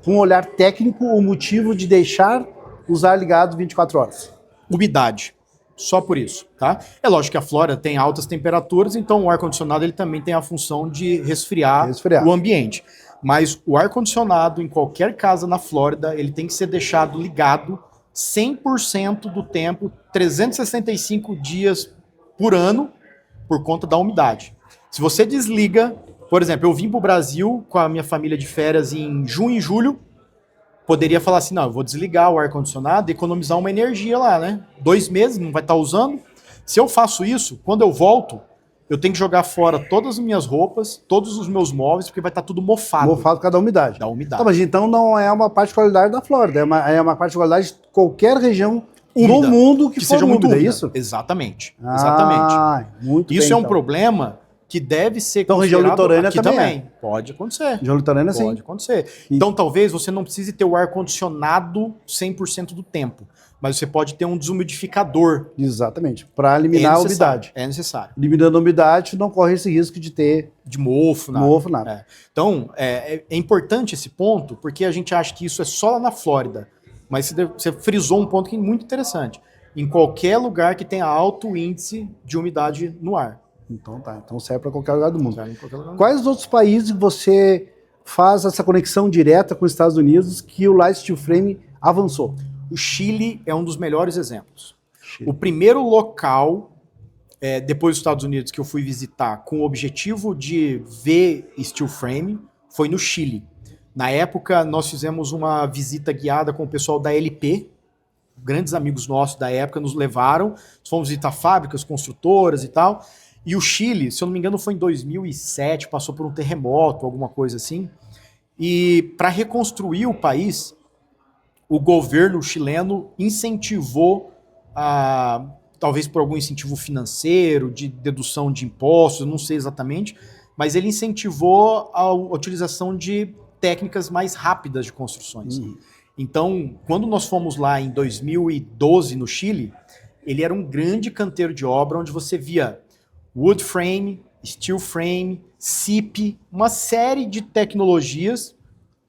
com um olhar técnico, o motivo de deixar usar ligado 24 horas? Umidade. Só por isso, tá? É lógico que a Flórida tem altas temperaturas, então o ar-condicionado ele também tem a função de resfriar o ambiente. Mas o ar-condicionado em qualquer casa na Flórida, ele tem que ser deixado ligado 100% do tempo, 365 dias por ano, por conta da umidade. Se você desliga... Por exemplo, eu vim para o Brasil com a minha família de férias em junho e julho, poderia falar assim, não, eu vou desligar o ar-condicionado e economizar uma energia lá, né? 2 meses, não vai estar usando. Se eu faço isso, quando eu volto, eu tenho que jogar fora todas as minhas roupas, todos os meus móveis, porque vai estar tudo mofado. Mofado por causa da umidade. Da umidade. Tá, mas então não é uma particularidade da Flórida, é uma particularidade de qualquer região úmida, do mundo que seja muito úmida, é isso? Exatamente. Muito isso bem, é um então. problema que deve ser então, região litorânea aqui também. Pode acontecer. Região litorânea, sim. Pode acontecer. Então, talvez você não precise ter o ar-condicionado 100% do tempo, mas você pode ter um desumidificador. Exatamente, para eliminar a umidade. É necessário. Eliminando a umidade, não corre esse risco de ter... De mofo, nada. Mofo, nada. Então, é importante esse ponto, porque a gente acha que isso é só lá na Flórida, mas você frisou um ponto que é muito interessante. Em qualquer lugar que tenha alto índice de umidade no ar. Então tá, então serve para qualquer lugar do mundo. Quais outros países você faz essa conexão direta com os Estados Unidos que o light steel frame avançou? O Chile é um dos melhores exemplos. Chile. O primeiro local, depois dos Estados Unidos, que eu fui visitar com o objetivo de ver steel frame, foi no Chile. Na época, nós fizemos uma visita guiada com o pessoal da LP, grandes amigos nossos da época nos levaram, fomos visitar fábricas, construtoras e tal, e o Chile, se eu não me engano, foi em 2007, passou por um terremoto, alguma coisa assim, e para reconstruir o país, o governo chileno incentivou, talvez por algum incentivo financeiro, de dedução de impostos, não sei exatamente, mas ele incentivou a utilização de técnicas mais rápidas de construções. Então, quando nós fomos lá em 2012 no Chile, ele era um grande canteiro de obra onde você via wood frame, steel frame, CIP, uma série de tecnologias,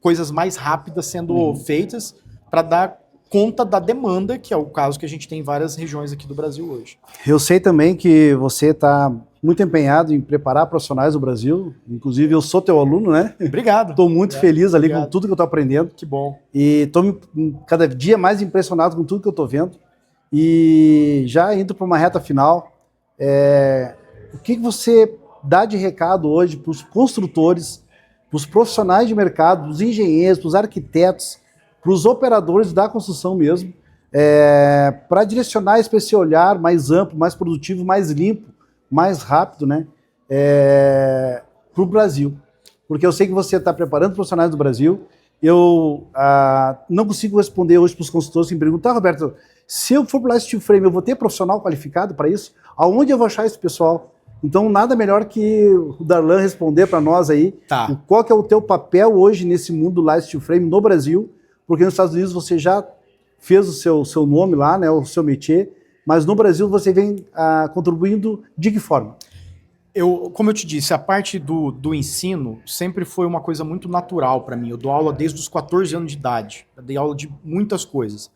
coisas mais rápidas sendo feitas para dar conta da demanda, que é o caso que a gente tem em várias regiões aqui do Brasil hoje. Eu sei também que você está muito empenhado em preparar profissionais do Brasil, inclusive eu sou teu aluno, né? Obrigado. Estou muito feliz ali Obrigado. com tudo que eu estou aprendendo. Que bom. E estou cada dia mais impressionado com tudo que eu estou vendo. E já indo para uma reta final, o que você dá de recado hoje para os construtores, para os profissionais de mercado, para os engenheiros, para os arquitetos, para os operadores da construção mesmo, para direcionar esse olhar mais amplo, mais produtivo, mais limpo, mais rápido, né, para o Brasil? Porque eu sei que você está preparando profissionais do Brasil. Eu não consigo responder hoje para os consultores que me perguntam: Roberto, se eu for para o steel frame, eu vou ter profissional qualificado para isso? Aonde eu vou achar esse pessoal? Então, nada melhor que o Darlan responder para nós aí, qual que é o teu papel hoje nesse mundo do light steel frame no Brasil, porque nos Estados Unidos você já fez o seu nome lá, né, o seu métier, mas no Brasil você vem contribuindo de que forma? Como eu te disse, a parte do ensino sempre foi uma coisa muito natural para mim. Eu dou aula desde os 14 anos de idade. Eu dei aula de muitas coisas.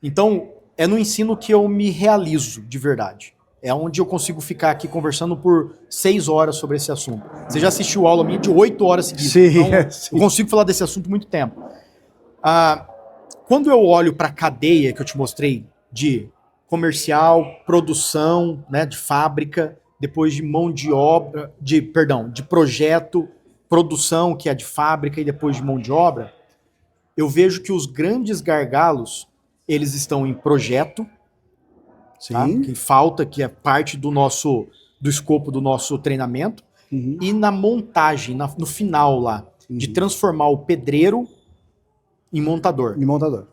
Então, é no ensino que eu me realizo de verdade. É onde eu consigo ficar aqui conversando por 6 horas sobre esse assunto. Você já assistiu aula minha de 8 horas seguidas. Sim, então, sim. Eu consigo falar desse assunto muito tempo. Quando eu olho para a cadeia que eu te mostrei de comercial, produção, né, de fábrica, depois de mão de obra, de projeto, produção, que é de fábrica, e depois de mão de obra, eu vejo que os grandes gargalos, eles estão em projeto, tá? Que falta, que é parte do escopo do nosso treinamento, e na montagem, no final lá, de transformar o pedreiro em montador. Em montador.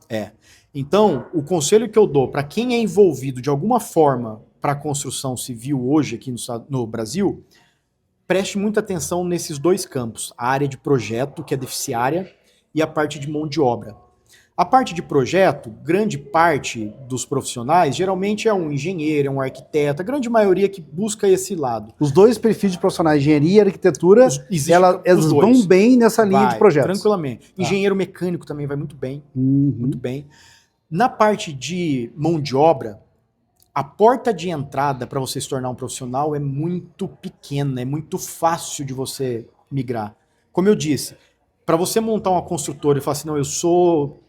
Então, o conselho que eu dou para quem é envolvido de alguma forma para a construção civil hoje aqui no Brasil, preste muita atenção nesses dois campos, a área de projeto, que é deficiária, e a parte de mão de obra. A parte de projeto, grande parte dos profissionais, geralmente é um engenheiro, é um arquiteto, a grande maioria que busca esse lado. Os dois perfis de profissionais, engenharia e arquitetura, elas vão bem nessa linha de projetos. Tranquilamente. Engenheiro mecânico também vai muito bem, muito bem. Na parte de mão de obra, a porta de entrada para você se tornar um profissional é muito pequena, é muito fácil de você migrar. Como eu disse, para você montar uma construtora e falar assim, não, eu sou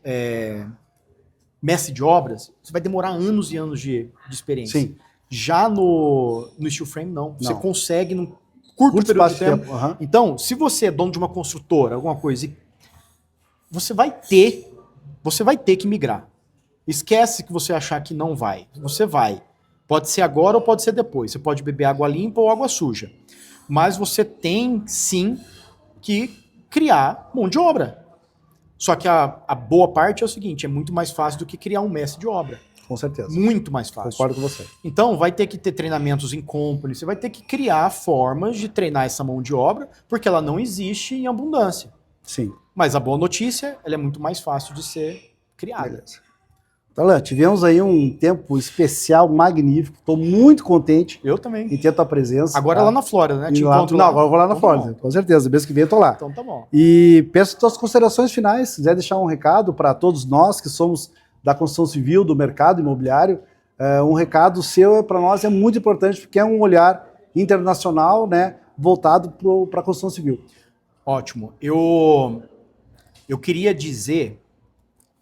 mestre de obras, você vai demorar anos e anos de experiência. Sim. Já no steel frame, não. Você consegue num curto período de tempo. Então, se você é dono de uma construtora, alguma coisa, você vai ter que migrar. Esquece que você achar que não vai. Você vai. Pode ser agora ou pode ser depois. Você pode beber água limpa ou água suja. Mas você tem, sim, que criar mão de obra. Só que a boa parte é o seguinte, é muito mais fácil do que criar um mestre de obra. Com certeza. Muito mais fácil. Concordo com você. Então, vai ter que ter treinamentos em company, você vai ter que criar formas de treinar essa mão de obra, porque ela não existe em abundância. Sim. Mas a boa notícia, ela é muito mais fácil de ser criada. Beleza. Darlan, tivemos aí um tempo especial, magnífico. Estou muito contente. Eu também. Em ter a tua presença. Agora lá na Flórida, né? Te encontro lá. Não, agora eu vou lá na Flórida. Com certeza. Mês que vem eu tô lá. Então tá bom. E peço tuas considerações finais. Se quiser deixar um recado para todos nós que somos da construção civil, do mercado imobiliário, um recado seu para nós é muito importante, porque é um olhar internacional, né, voltado para a construção civil. Ótimo. Eu queria dizer,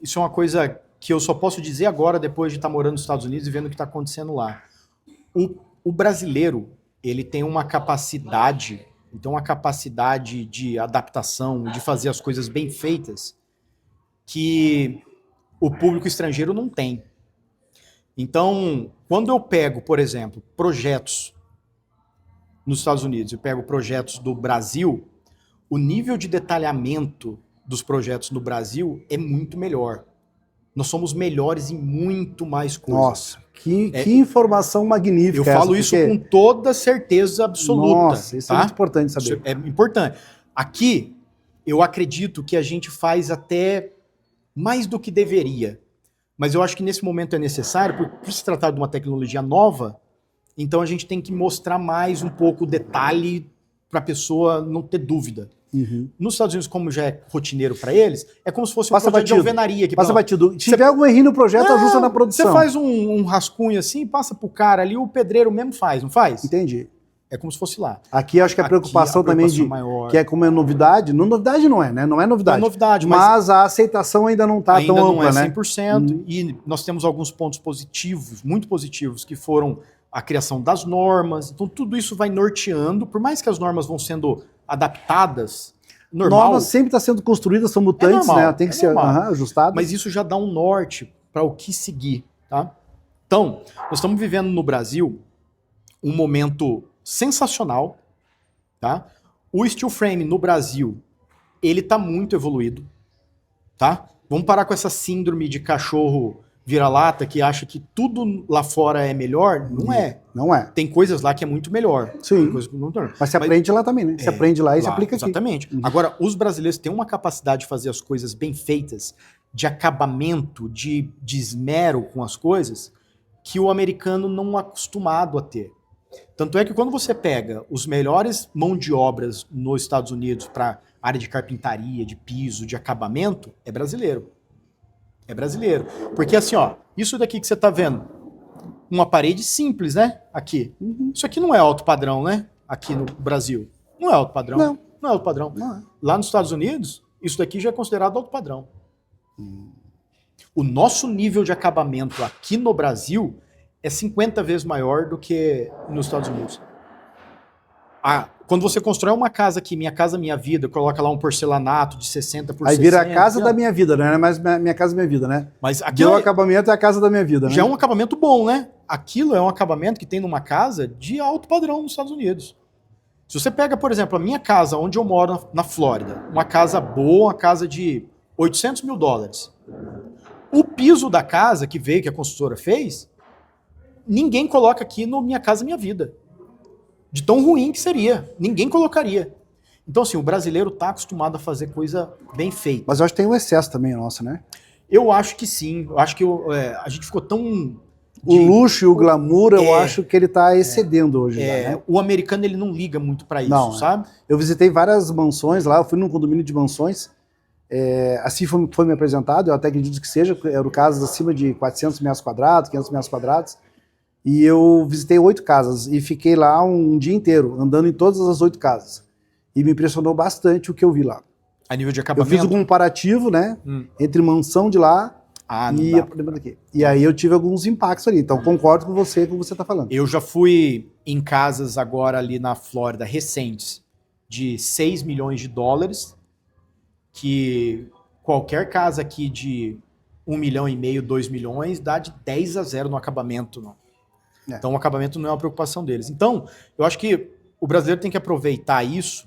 isso é uma coisa que eu só posso dizer agora, depois de estar morando nos Estados Unidos e vendo o que está acontecendo lá. O brasileiro, ele tem uma capacidade de adaptação, de fazer as coisas bem feitas, que o público estrangeiro não tem. Então, quando eu pego, por exemplo, projetos nos Estados Unidos, eu pego projetos do Brasil, o nível de detalhamento dos projetos no Brasil é muito melhor. Nós somos melhores em muito mais coisas. Nossa, que informação magnífica. Eu falo isso com toda certeza absoluta. Nossa, isso tá? é muito importante saber. Isso é importante. Aqui, eu acredito que a gente faz até mais do que deveria. Mas eu acho que nesse momento é necessário, por se tratar de uma tecnologia nova, então a gente tem que mostrar mais um pouco o detalhe para a pessoa não ter dúvida. Uhum. Nos Estados Unidos, como já é rotineiro para eles, é como se fosse um projeto de alvenaria. Passa batido. Se tiver algum errinho no projeto, ajusta na produção. Você faz um rascunho assim, passa pro cara ali, o pedreiro mesmo faz, não faz? Entendi. É como se fosse lá. Aqui acho que a preocupação também maior. Que é como é novidade, novidade não é, né? Não é novidade. Não é novidade, mas a aceitação ainda não está tão ampla, né? Ainda não é 100%, e nós temos alguns pontos positivos, muito positivos, que foram a criação das normas. Então tudo isso vai norteando, por mais que as normas vão sendo adaptadas, normal. Normas sempre está sendo construídas, são mutantes, né? Tem que ser ajustado. Mas isso já dá um norte para o que seguir, tá? Então, nós estamos vivendo no Brasil um momento sensacional, tá? O steel frame no Brasil, ele tá muito evoluído, tá? Vamos parar com essa síndrome de cachorro vira-lata que acha que tudo lá fora é melhor. Não é. Não é. Tem coisas lá que é muito melhor. Sim. Mas se aprende lá também, né? Se aprende lá e se aplica aqui. Exatamente. Agora, os brasileiros têm uma capacidade de fazer as coisas bem feitas, de acabamento, de esmero com as coisas, que o americano não é acostumado a ter. Tanto é que quando você pega os melhores mão de obras nos Estados Unidos para área de carpintaria, de piso, de acabamento, é brasileiro. É brasileiro. Porque assim, ó, isso daqui que você tá vendo, uma parede simples, né? Aqui. Isso aqui não é alto padrão, né? Aqui no Brasil. Não é alto padrão. Não é alto padrão. Não é. Lá nos Estados Unidos, isso daqui já é considerado alto padrão. O nosso nível de acabamento aqui no Brasil é 50 vezes maior do que nos Estados Unidos. Quando você constrói uma casa aqui, Minha Casa Minha Vida, coloca lá um porcelanato de 60 por 60. Aí vira a casa da minha vida, né? Não é mais Minha Casa Minha Vida, né? Mas aqui o acabamento é a casa da minha vida, né? Já é um acabamento bom, né? Aquilo é um acabamento que tem numa casa de alto padrão nos Estados Unidos. Se você pega, por exemplo, a minha casa, onde eu moro na Flórida, uma casa boa, uma casa de $800 mil. O piso da casa que veio, que a construtora fez, ninguém coloca aqui no Minha Casa Minha Vida. De tão ruim que seria. Ninguém colocaria. Então, assim, o brasileiro está acostumado a fazer coisa bem feita. Mas eu acho que tem um excesso também, nossa, né? Eu acho que sim. Eu acho que a gente ficou tão... O luxo e o glamour, eu acho que ele está excedendo hoje. Já, né? O americano, ele não liga muito para isso, não, sabe? Eu visitei várias mansões lá, eu fui num condomínio de mansões, assim foi me apresentado, eu até acredito que seja, era o caso acima de 400 metros quadrados, 500 metros quadrados, e eu visitei 8 casas e fiquei lá um dia inteiro, andando em todas as 8 casas. E me impressionou bastante o que eu vi lá. A nível de acabamento? Eu fiz um comparativo, né, entre mansão de lá e a daqui. E aí eu tive alguns impactos ali, então concordo com você que você está falando. Eu já fui em casas agora ali na Flórida, recentes, de $6 milhões, que qualquer casa aqui de 1,5 milhão, 2 milhões, dá de 10-0 no acabamento, não. Então o acabamento não é uma preocupação deles. Então, eu acho que o brasileiro tem que aproveitar isso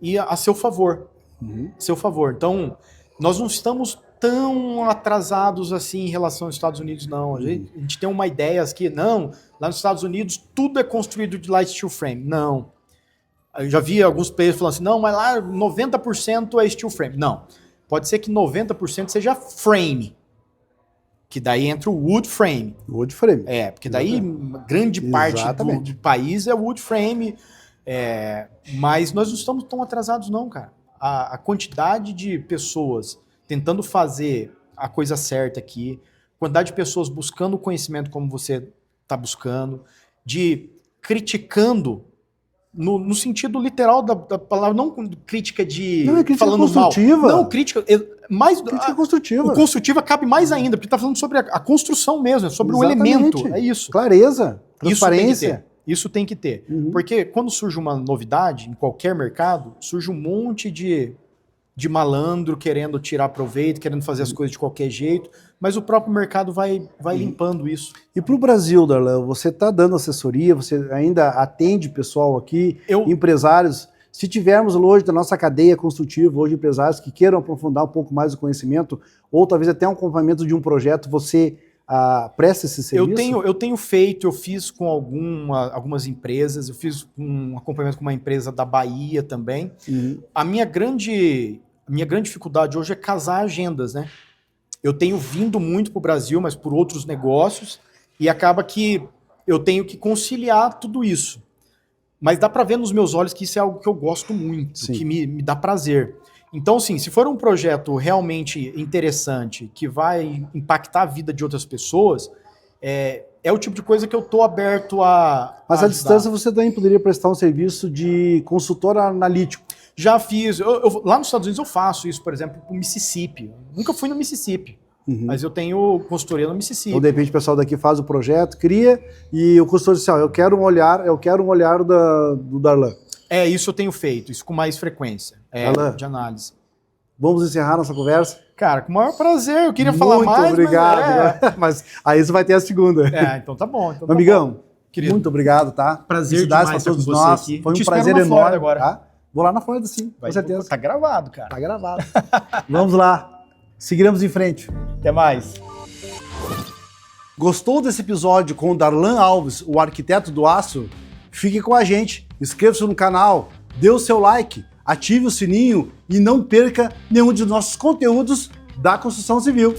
e a seu favor. A seu favor. Então, nós não estamos tão atrasados assim em relação aos Estados Unidos, não. A gente tem uma ideia que, não, lá nos Estados Unidos tudo é construído de light steel frame. Não. Eu já vi alguns players falando assim, não, mas lá 90% é steel frame. Não. Pode ser que 90% seja frame. Que daí entra o wood frame. Wood frame. Porque daí grande parte do país é wood frame. Mas nós não estamos tão atrasados não, cara. A quantidade de pessoas tentando fazer a coisa certa aqui, quantidade de pessoas buscando conhecimento como você está buscando, de criticando no sentido literal da palavra, não crítica de Não, é crítica falando construtiva. mal. Não, crítica mais Crítica construtiva. O construtiva cabe mais ainda, porque tá falando sobre a construção mesmo, é sobre Exatamente. o elemento, é isso. Clareza, transparência. Isso tem que ter. Uhum. Porque quando surge uma novidade em qualquer mercado, surge um monte de malandro querendo tirar proveito, querendo fazer as coisas de qualquer jeito, mas o próprio mercado vai limpando isso. E para o Brasil, Darlan, você está dando assessoria, você ainda atende pessoal aqui, empresários. Se tivermos hoje da nossa cadeia construtiva, hoje empresários que queiram aprofundar um pouco mais o conhecimento, ou talvez até um acompanhamento de um projeto, você presta esse serviço? Eu tenho feito, eu fiz com algumas empresas, eu fiz um acompanhamento com uma empresa da Bahia também. Uhum. A minha grande dificuldade hoje é casar agendas, né? Eu tenho vindo muito para o Brasil, mas por outros negócios, e acaba que eu tenho que conciliar tudo isso. Mas dá para ver nos meus olhos que isso é algo que eu gosto muito, Sim. que me dá prazer. Então, sim, se for um projeto realmente interessante, que vai impactar a vida de outras pessoas, é o tipo de coisa que eu estou aberto a Mas a à distância você também poderia prestar um serviço de consultor analítico. Já fiz. Lá nos Estados Unidos eu faço isso, por exemplo, para o Mississippi. Nunca fui no Mississippi, mas eu tenho consultoria no Mississippi. Então, de repente, o pessoal daqui faz o projeto, cria, e o consultor diz assim, eu quero um olhar do Darlan. Isso eu tenho feito, isso com mais frequência, de análise. Vamos encerrar nossa conversa? Cara, com o maior prazer, eu queria falar mais. Muito obrigado. Mas aí você vai ter a segunda. Então tá bom. Então Amigão, querido, muito obrigado, tá? Prazer demais para todos com nós. você aqui. Foi um Te espero prazer na enorme. Flórida agora. Tá? Vou lá na Flórida, sim, com certeza. Tá gravado, cara. Tá gravado. Vamos lá. Seguiremos em frente. Até mais. Gostou desse episódio com o Darlan Alves, o arquiteto do aço? Fique com a gente, inscreva-se no canal, dê o seu like, ative o sininho e não perca nenhum de nossos conteúdos da construção civil.